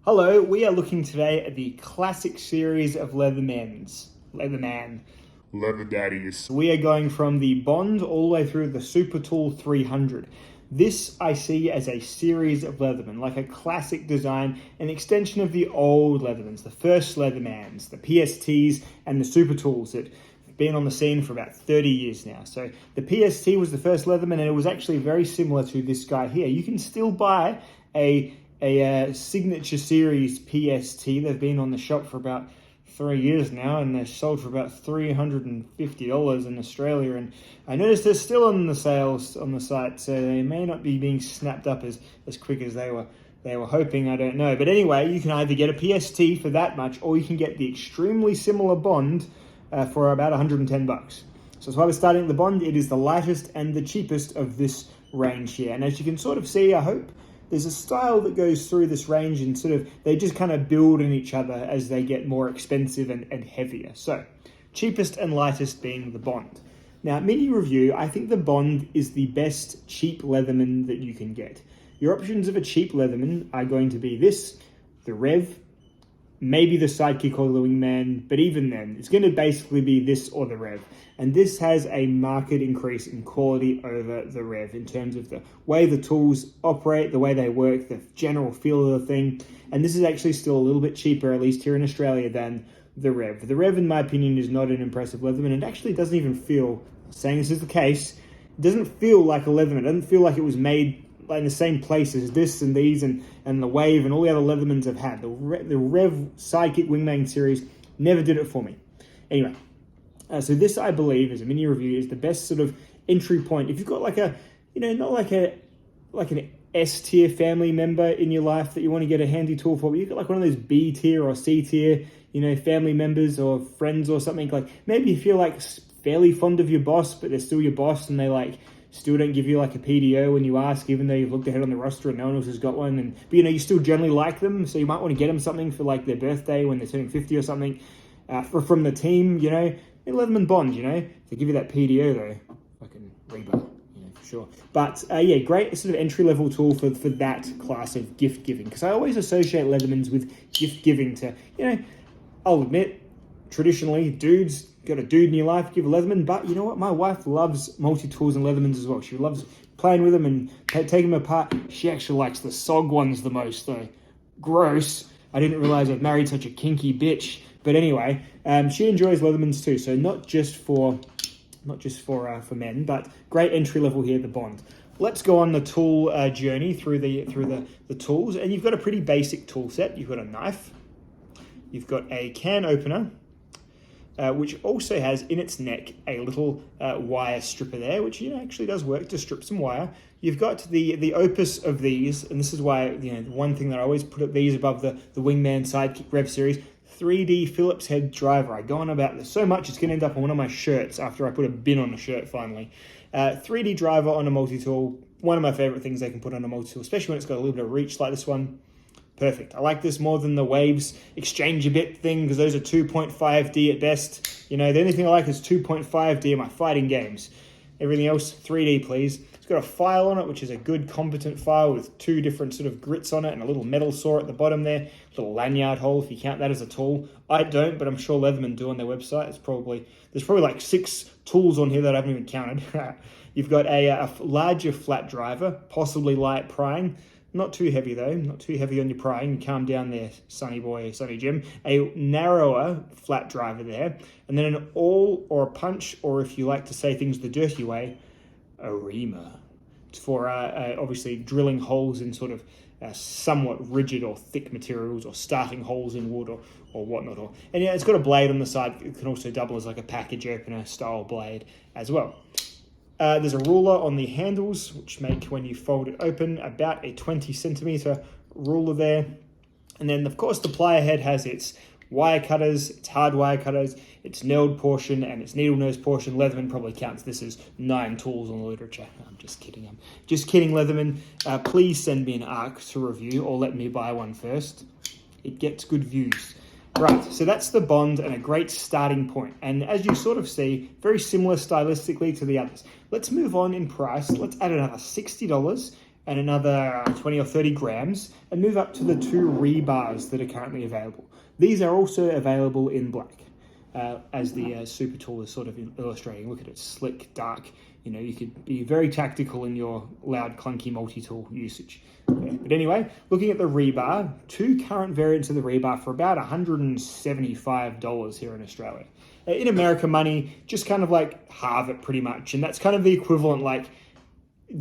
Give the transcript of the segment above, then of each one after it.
Hello, we are looking today at the classic series of Leatherman. Leather Daddies. We are going from the Bond all the way through the Super Tool 300. This I see as a series of Leatherman, like a classic design, an extension of the old Leathermans, the first Leathermans, the PSTs, and the Super Tools that have been on the scene for about 30 years now. So the PST was the first Leatherman, and it was actually very similar to this guy here. You can still buy a signature series PST. They've been on the shop for about 3 years now, and they're sold for about $350 in Australia. And I noticed they're still on the sales on the site, so they may not be being snapped up as quick as they were hoping. I don't know, but anyway, you can either get a PST for that much, or you can get the extremely similar Bond for about $110. So that's why we're starting at the Bond. It is the lightest and the cheapest of this range here, and as you can sort of see, I hope, there's a style that goes through this range, and sort of they just kind of build on each other as they get more expensive and heavier. So cheapest and lightest being the Bond. Now, mini review, I think the Bond is the best cheap Leatherman that you can get. Your options of a cheap Leatherman are going to be this, the Rev, maybe the Sidekick or the Wingman, but even then, it's going to basically be this or the Rev. And this has a marked increase in quality over the Rev in terms of the way the tools operate, the way they work, the general feel of the thing. And this is actually still a little bit cheaper, at least here in Australia, than the Rev. The Rev, in my opinion, is not an impressive Leatherman. It actually doesn't even feel, saying this is the case, it doesn't feel like a Leatherman. It doesn't feel like it was made in the same place as this and these and the Wave and all the other Leathermans I've had. The Rev Sidekick Wingman series never did it for me. Anyway, so this, I believe, as a mini review, is the best sort of entry point. If you've got like a, not like an S tier family member in your life that you want to get a handy tool for, but you've got like one of those B tier or C tier, family members or friends or something. Like maybe if you're like fairly fond of your boss, but they're still your boss and they still don't give you like a PDO when you ask, even though you've looked ahead on the roster and no one else has got one. But you still generally like them, so you might want to get them something for like their birthday when they're turning 50 or something. From the team, Leatherman Bond, they give you that PDO though, fucking Rebar, for sure. But yeah, great sort of entry level tool for that class of gift giving, because I always associate Leathermans with gift giving to, I'll admit, traditionally dudes. Got a dude in your life, give a Leatherman, but you know what? My wife loves multi-tools and Leathermans as well. She loves playing with them and taking them apart. She actually likes the SOG ones the most, though. Gross. I didn't realize I'd married such a kinky bitch. But anyway, she enjoys Leathermans too. So not just for men, but great entry level here, the Bond. Let's go on the tool journey through the tools, and you've got a pretty basic tool set. You've got a knife, you've got a can opener. Which also has in its neck a little wire stripper there, which actually does work to strip some wire. You've got the opus of these, and this is why one thing that I always put these above the Wingman Sidekick Rev series, 3D Phillips head driver. I go on about this so much it's going to end up on one of my shirts after I put a bin on a shirt finally. 3D driver on a multi-tool, one of my favorite things they can put on a multi-tool, especially when it's got a little bit of reach like this one. Perfect. I like this more than the Waves exchange a bit thing, because those are 2.5D at best. The only thing I like is 2.5D in my fighting games. Everything else, 3D please. It's got a file on it, which is a good competent file with two different sort of grits on it and a little metal saw at the bottom there. A little lanyard hole if you count that as a tool. I don't, but I'm sure Leatherman do on their website. There's probably like 6 tools on here that I haven't even counted. You've got a larger flat driver, possibly light prying. Not too heavy though, not too heavy on your prying. Calm down there, Sonny Jim. A narrower flat driver there, and then an awl or a punch, or if you like to say things the dirty way, a reamer. It's for obviously drilling holes in sort of somewhat rigid or thick materials, or starting holes in wood or whatnot. And it's got a blade on the side. It can also double as like a package opener style blade as well. There's a ruler on the handles, which make, when you fold it open, about a 20 centimeter ruler there. And then, of course, the plier head has its wire cutters, its hard wire cutters, its knurled portion, and its needle nose portion. Leatherman probably counts this as 9 tools on the literature. I'm just kidding. Leatherman. Please send me an ARC to review, or let me buy one first. It gets good views. Right, so that's the Bond, and a great starting point. And as you sort of see, very similar stylistically to the others. Let's move on in price. Let's add another $60, and another 20 or 30 grams, and move up to the 2 rebars that are currently available. These are also available in black, as the super tool is sort of illustrating. Look at it, slick, dark. You know, you could be very tactical in your loud, clunky multi-tool usage. Okay. But anyway, looking at the rebar, 2 current variants of the rebar for about $175 here in Australia. In America money, just kind of like halve it pretty much, and that's kind of the equivalent, like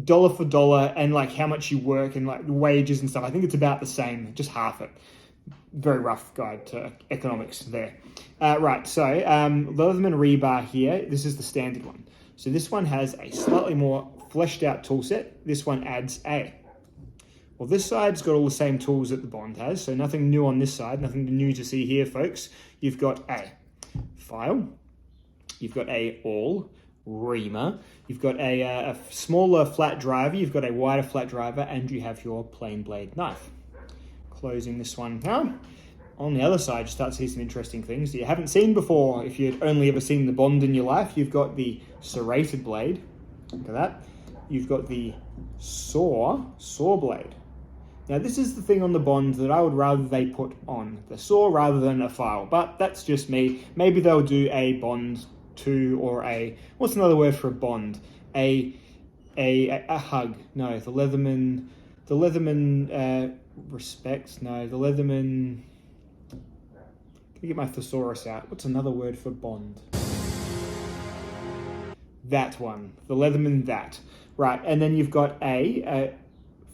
dollar for dollar, and like how much you work and like wages and stuff. I think it's about the same, just half it. Very rough guide to economics there. Right, so Leatherman rebar here, this is the standard one. So this one has a slightly more fleshed out tool set. This one adds a. Well, this side's got all the same tools that the Bond has, so nothing new on this side, nothing new to see here, folks. You've got a file, you've got a awl, reamer, you've got a smaller flat driver, you've got a wider flat driver, and you have your plain blade knife. Closing this one down. On the other side, you start to see some interesting things that you haven't seen before. If you'd only ever seen the Bond in your life, you've got the serrated blade. Look at that. You've got the saw blade. Now, this is the thing on the Bond that I would rather they put on the saw rather than a file, but that's just me. Maybe they'll do a Bond 2 or a, what's another word for a Bond? A hug. No, the Leatherman respects. No, the Leatherman. Can I get my thesaurus out? What's another word for Bond? That one, the Leatherman that. Right, and then you've got a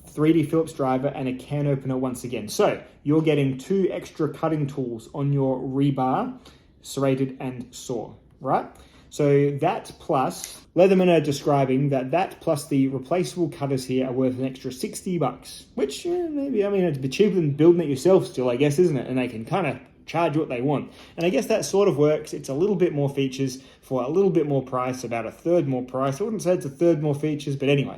3D Phillips driver and a can opener once again. So you're getting 2 extra cutting tools on your rebar, serrated and saw, right? So that plus, Leatherman are describing that plus the replaceable cutters here are worth an extra $60, which maybe, I mean, it's a bit cheaper than building it yourself still, I guess, isn't it? And they can kind of charge what they want. And I guess that sort of works. It's a little bit more features for a little bit more price, about a third more price. I wouldn't say it's a third more features, but anyway.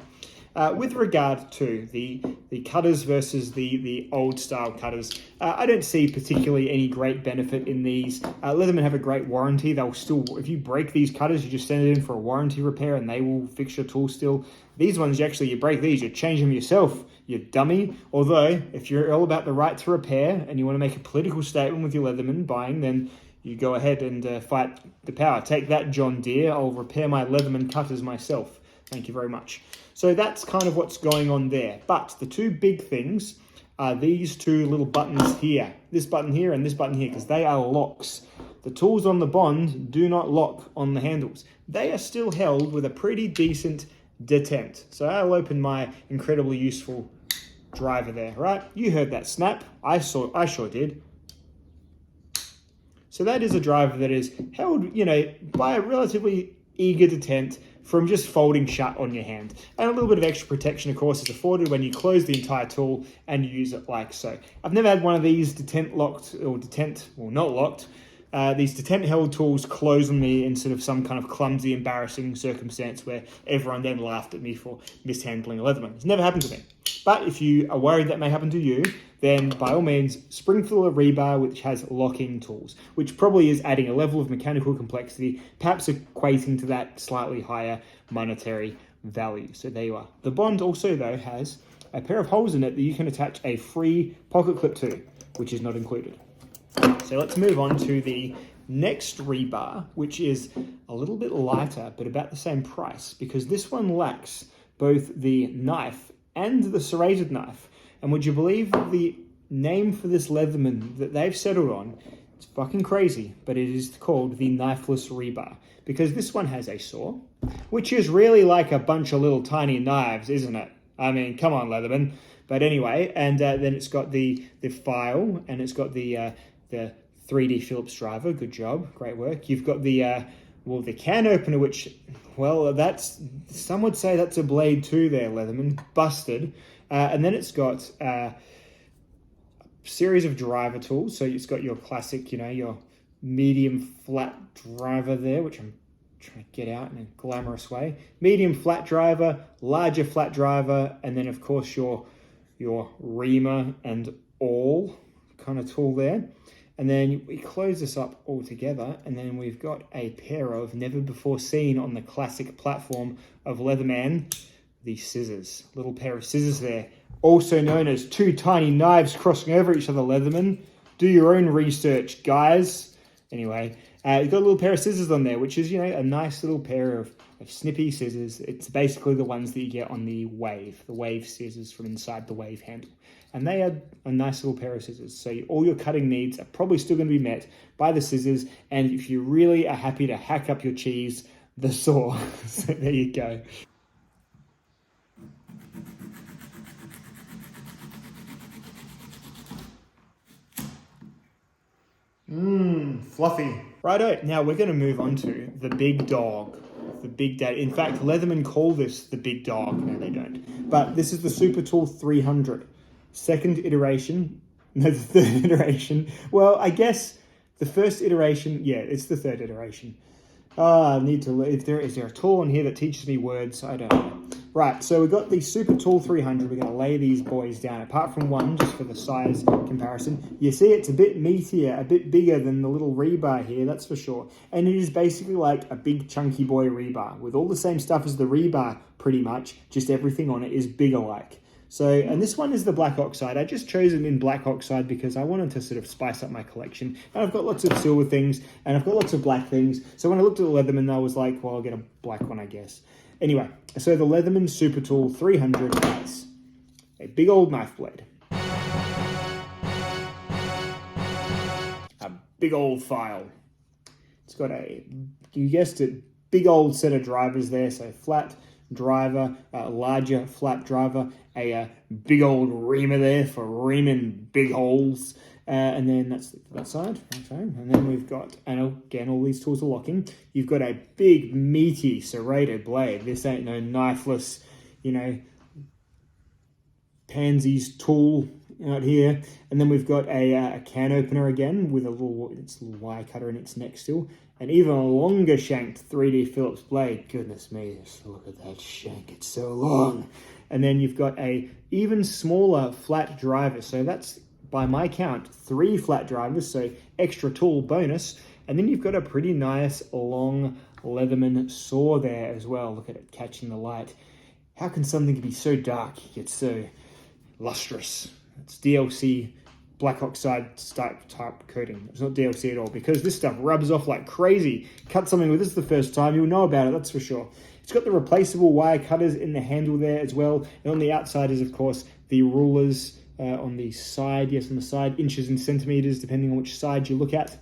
With regard to the cutters versus the old style cutters, I don't see particularly any great benefit in these. Leatherman have a great warranty. They'll still, if you break these cutters, you just send it in for a warranty repair and they will fix your tool still. These ones, you break these, you change them yourself, you dummy. Although, if you're all about the right to repair and you want to make a political statement with your Leatherman buying, then you go ahead and fight the power. Take that, John Deere. I'll repair my Leatherman cutters myself. Thank you very much. So that's kind of what's going on there. But the 2 big things are these 2 little buttons here. This button here and this button here, because they are locks. The tools on the Bond do not lock on the handles. They are still held with a pretty decent detent. So I'll open my incredibly useful driver there, right? You heard that snap. I sure did. So that is a driver that is held, by a relatively eager detent from just folding shut on your hand. And a little bit of extra protection, of course, is afforded when you close the entire tool and use it like so. I've never had one of these not locked. These detent-held tools close on me in sort of some kind of clumsy, embarrassing circumstance where everyone then laughed at me for mishandling a Leatherman. It's never happened to me. But if you are worried that may happen to you, then by all means, Springfield rebar, which has locking tools, which probably is adding a level of mechanical complexity, perhaps equating to that slightly higher monetary value. So there you are. The Bond also, though, has a pair of holes in it that you can attach a free pocket clip to, which is not included. So let's move on to the next rebar, which is a little bit lighter, but about the same price, because this one lacks both the knife and the serrated knife. And would you believe the name for this Leatherman that they've settled on? It's fucking crazy, but it is called the Knifeless Rebar, because this one has a saw, which is really like a bunch of little tiny knives, isn't it? I mean, come on, Leatherman. But anyway, and then it's got the file, and it's got the 3D Phillips driver. Good job, great work. You've got the can opener, which, well, some would say that's a blade too there, Leatherman. Busted. And then it's got a series of driver tools. So it's got your classic, your medium flat driver there, which I'm trying to get out in a glamorous way. Medium flat driver, larger flat driver, and then of course your reamer and awl kind of tool there. And then we close this up all together, and then we've got a pair of never before seen on the classic platform of Leatherman the scissors. Little pair of scissors there. Also known as two tiny knives crossing over each other, Leatherman. Do your own research, guys. Anyway, you've got a little pair of scissors on there, which is, you know, a nice little pair of snippy scissors. It's basically the ones that you get on the wave scissors from inside the wave handle. And they are a nice little pair of scissors. So all your cutting needs are probably still going to be met by the scissors. And if you really are happy to hack up your cheese, the saw. So there you go. Fluffy. Righto, now we're going to move on to the big dog. The big daddy. In fact, Leatherman call this the big dog. No, they don't. But this is the Super Tool 300. Second iteration. No, the third iteration. Well, I guess the first iteration, yeah, it's the third iteration. I need to, is there a tool on here that teaches me words? I don't know. Right, so we've got the Super Tool 300. We're going to lay these boys down, apart from one, just for the size comparison. You see it's a bit meatier, a bit bigger than the little rebar here, that's for sure. And it is basically like a big chunky boy rebar, with all the same stuff as the rebar, pretty much, just everything on it is bigger like. So, and this one is the black oxide. I just chose it in black oxide because I wanted to sort of spice up my collection. And I've got lots of silver things, and I've got lots of black things. So when I looked at the Leatherman, I was like, well, I'll get a black one, I guess. Anyway, so the Leatherman Super Tool 300 has a big old knife blade, a big old file. It's got a, you guessed it, big old set of drivers there. So flat driver, larger flat driver, a big old reamer there for reaming big holes. And then that's that side. Okay. And then we've got, and again, all these tools are locking. You've got a big, meaty, serrated blade. This ain't no knifeless, you know, pansies tool out here. And then we've got a can opener again with a little wire cutter in its neck still. And even a longer shanked 3D Phillips blade. Goodness me, just look at that shank, it's so long. And then you've got a even smaller flat driver. So that's, by my count, 3 flat drivers, so extra tool bonus. And then you've got a pretty nice long Leatherman saw there as well. Look at it catching the light. How can something be so dark yet so lustrous? It's DLC black oxide type coating. It's not DLC at all, because this stuff rubs off like crazy. Cut something with this the first time, you'll know about it, that's for sure. It's got the replaceable wire cutters in the handle there as well. And on the outside is, of course, the rulers on the side. Yes, on the side, inches and centimeters, depending on which side you look at.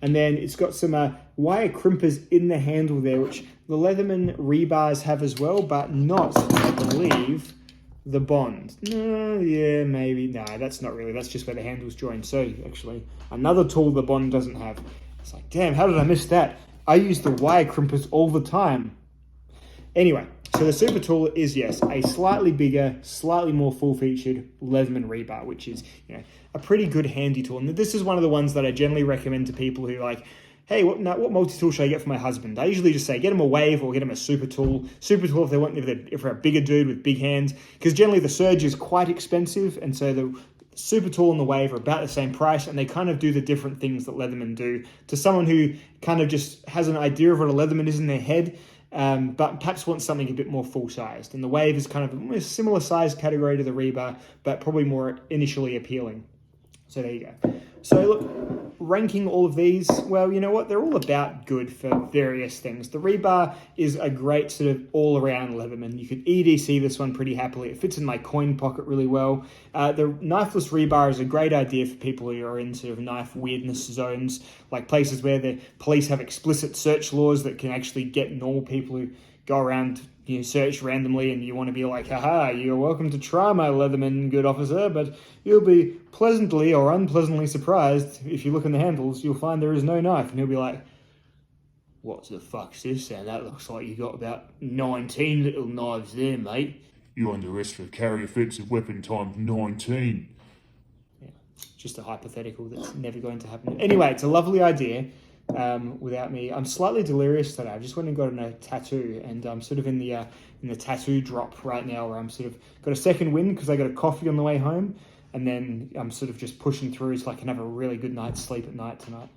And then it's got some wire crimpers in the handle there, which the Leatherman rebars have as well, but not, I believe, the Bond. No, yeah, maybe. No, that's not really. That's just where the handles join. So, actually, another tool the Bond doesn't have. It's like, damn, how did I miss that? I use the wire crimpers all the time. Anyway, so the Super Tool is, yes, a slightly bigger, slightly more full-featured Leatherman rebar, which is, you know, a pretty good handy tool. And this is one of the ones that I generally recommend to people who like, hey, what multi-tool should I get for my husband? I usually just say, get him a wave or get him a Super Tool. Super Tool if they're a bigger dude with big hands, because generally the Surge is quite expensive, and so the Super Tool and the wave are about the same price, and they kind of do the different things that Leatherman do. To someone who kind of just has an idea of what a Leatherman is in their head, but perhaps wants something a bit more full-sized. And the wave is kind of a similar size category to the rebar, but probably more initially appealing. So there you go. So look, ranking all of these, well, you know what? They're all about good for various things. The rebar is a great sort of all-around Leatherman. You could EDC this one pretty happily. It fits in my coin pocket really well. The Knifeless Rebar is a great idea for people who are in sort of knife weirdness zones, like places where the police have explicit search laws that can actually get normal people who go around, you know, search randomly, and you want to be like, haha, you're welcome to try my Leatherman, good officer, but you'll be pleasantly or unpleasantly surprised if you look in the handles, you'll find there is no knife. And he'll be like, what the fuck's this? And that looks like you got about 19 little knives there, mate. You're under arrest for carry offensive weapon times 19. Yeah, just a hypothetical that's never going to happen. Anyway, it's a lovely idea. Without me, I'm slightly delirious today. I just went and got a tattoo, and I'm sort of in the tattoo drop right now, where I'm sort of got a second wind because I got a coffee on the way home, and then I'm sort of just pushing through so I can have a really good night's sleep at night tonight.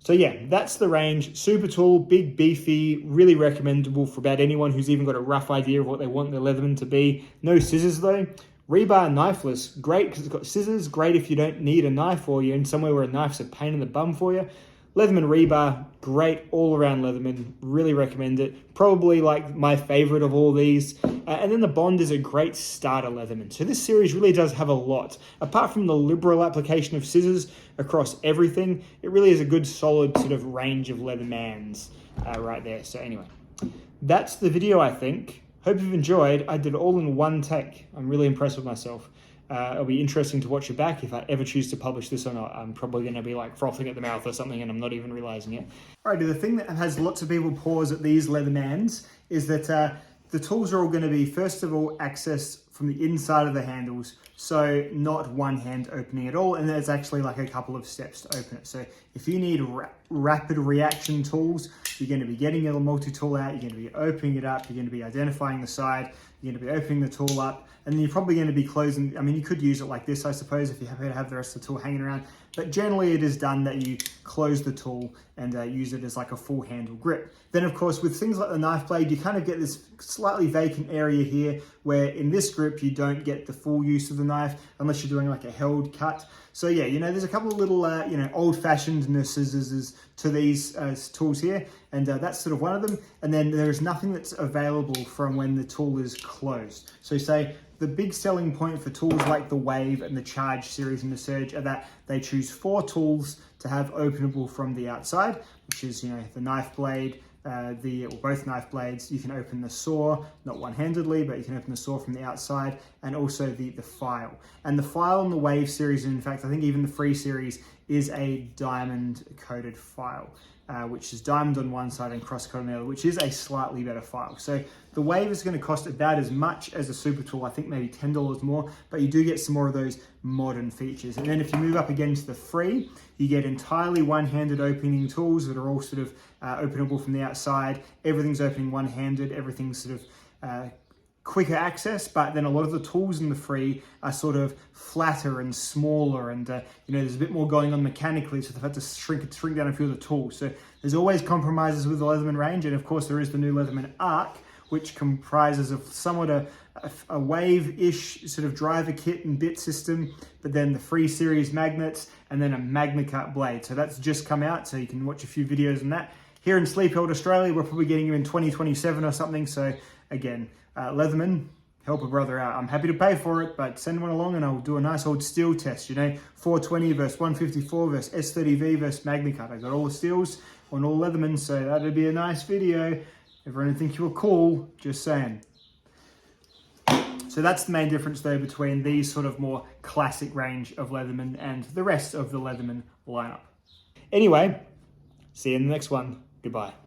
So yeah, that's the range. Super tall, big, beefy, really recommendable for about anyone who's even got a rough idea of what they want their Leatherman to be. No scissors though. Rebar knifeless, great because it's got scissors. Great if you don't need a knife or you're in somewhere where a knife's a pain in the bum for you. Leatherman Rebar, great all-around Leatherman, really recommend it. Probably like my favorite of all these. And then the Bond is a great starter Leatherman. So this series really does have a lot. Apart from the liberal application of scissors across everything, it really is a good solid sort of range of Leathermans right there. So anyway, that's the video, I think. Hope you've enjoyed. I did it all in one take. I'm really impressed with myself. It'll be interesting to watch it back if I ever choose to publish this or not. I'm probably going to be like frothing at the mouth or something and I'm not even realizing it. Alrighty, the thing that has lots of people pause at these Leathermans is that the tools are all going to be, first of all, accessed from the inside of the handles. So not one hand opening at all. And there's actually like a couple of steps to open it. So if you need rapid reaction tools, you're going to be getting your multi-tool out. You're going to be opening it up. You're going to be identifying the side. You're going to be opening the tool up. And then you're probably going to be closing. I mean, you could use it like this, I suppose, if you happen to have the rest of the tool hanging around. But generally it is done that you close the tool and use it as like a full handle grip. Then of course, with things like the knife blade, you kind of get this slightly vacant area here where in this grip, you don't get the full use of the knife unless you're doing like a held cut. So yeah, you know, there's a couple of little, old-fashionednesses to these tools here, and that's sort of one of them. And then there is nothing that's available from when the tool is closed. So say the big selling point for tools like the Wave and the Charge series and the Surge are that they choose 4 tools to have openable from the outside, which is, you know, the knife blade, both knife blades. You can open the saw, not one-handedly, but you can open the saw from the outside, and also the file. And the file in the Wave series, and in fact, I think even the Free series, is a diamond-coated file, which is diamond on one side and cross-coated on the other, which is a slightly better file. So the Wave is going to cost about as much as a Super Tool, I think maybe $10 more, but you do get some more of those modern features. And then if you move up again to the Free, you get entirely one-handed opening tools that are all sort of openable from the outside. Everything's opening one-handed, everything's sort of quicker access, but then a lot of the tools in the Free are sort of flatter and smaller, and there's a bit more going on mechanically, so they've had to shrink down a few of the tools. So there's always compromises with the Leatherman range, and of course there is the new Leatherman Arc, which comprises of somewhat a Wave-ish sort of driver kit and bit system, but then the Free series magnets, and then a MagnaCut blade. So that's just come out, so you can watch a few videos on that. Here in Sleephold, Australia, we're probably getting them in 2027 or something. So again, Leatherman, help a brother out. I'm happy to pay for it, but send one along and I'll do a nice old steel test, 420 versus 154 versus S30V versus MagnaCut. I got all the steels on all Leatherman, so that'd be a nice video. Everyone think you were cool, just saying. So that's the main difference though between these sort of more classic range of Leatherman and the rest of the Leatherman lineup. Anyway, see you in the next one. Goodbye.